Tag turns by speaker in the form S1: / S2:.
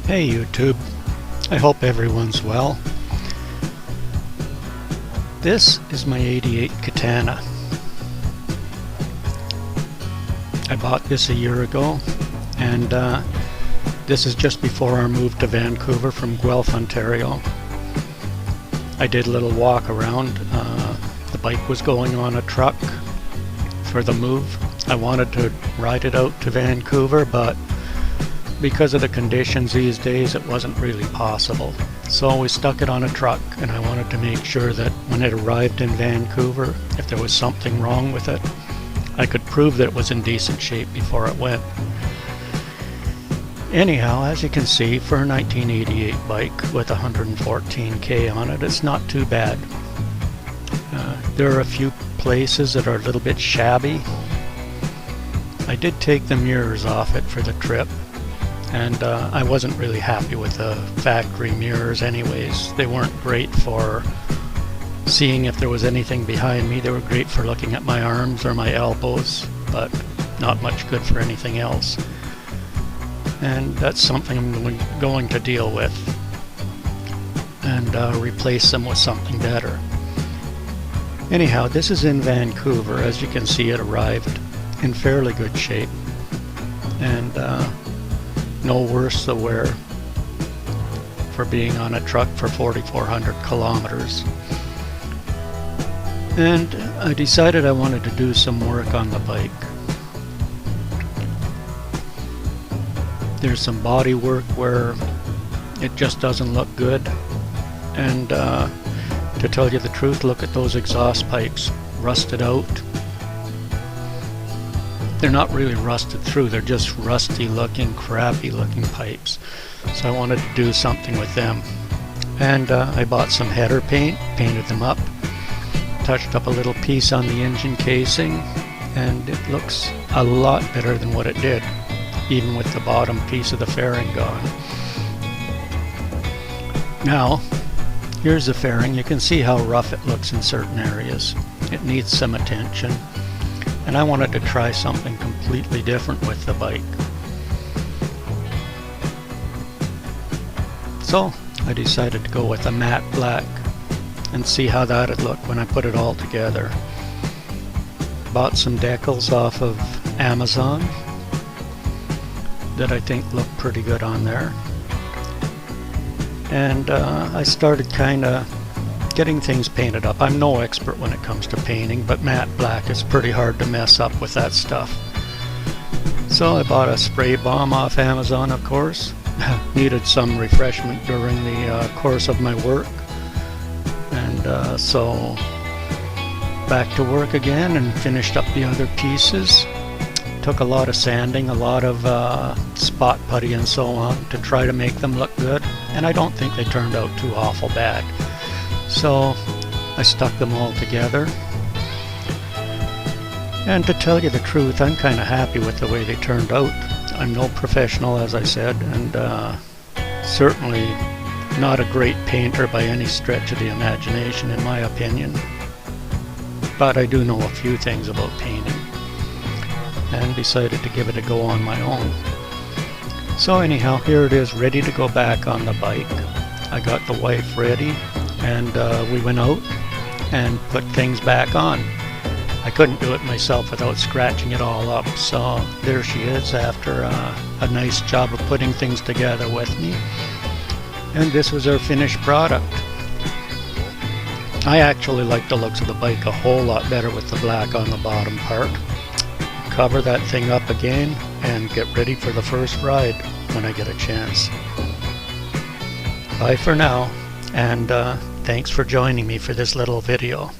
S1: Hey YouTube, I hope everyone's well. This is my '88 Katana. I bought this a year ago, and this is just before our move to Vancouver from Guelph, Ontario. I did a little walk around. The bike was going on a truck for the move. I wanted to ride it out to Vancouver, but because of the conditions these days, it wasn't really possible. So we stuck it on a truck, and I wanted to make sure that when it arrived in Vancouver, if there was something wrong with it, I could prove that it was in decent shape before it went. Anyhow, as you can see, for a 1988 bike with 114k on it, it's not too bad. There are a few places that are a little bit shabby. I did take the mirrors off it for the trip, and I wasn't really happy with the factory mirrors anyways. They weren't great for seeing if there was anything behind me. They were great for looking at my arms or my elbows, but not much good for anything else. And that's something I'm going to deal with and replace them with something better. Anyhow, this is in Vancouver. As you can see, it arrived in fairly good shape, and no worse the wear for being on a truck for 4,400 kilometers. And I decided I wanted to do some work on the bike. There's some body work where it just doesn't look good, and to tell you the truth, look at those exhaust pipes, rusted out. They're not really rusted through, they're just rusty looking, crappy looking pipes. So I wanted to do something with them. And I bought some header paint, painted them up, touched up a little piece on the engine casing, and it looks a lot better than what it did, even with the bottom piece of the fairing gone. Now, here's the fairing. You can see how rough it looks in certain areas. It needs some attention. And I wanted to try something completely different with the bike. So I decided to go with a matte black and see how that'd look when I put it all together. Bought some decals off of Amazon that I think look pretty good on there. And I started kind of getting things painted up. I'm no expert when it comes to painting, but matte black is pretty hard to mess up with that stuff. So I bought a spray bomb off Amazon, of course. Needed some refreshment during the course of my work. And so back to work again and finished up the other pieces. Took a lot of sanding, a lot of spot putty and so on to try to make them look good. And I don't think they turned out too awful bad. So I stuck them all together, and to tell you the truth, I'm kind of happy with the way they turned out. I'm no professional, as I said, and certainly not a great painter by any stretch of the imagination, in my opinion, but I do know a few things about painting and decided to give it a go on my own. So anyhow, here it is, ready to go back on the bike. I got the wife ready, and we went out and put things back on. I couldn't do it myself without scratching it all up, so there she is after a nice job of putting things together with me. And this was our finished product. I actually like the looks of the bike a whole lot better with the black on the bottom part. Cover that thing up again and get ready for the first ride when I get a chance. Bye for now. And thanks for joining me for this little video.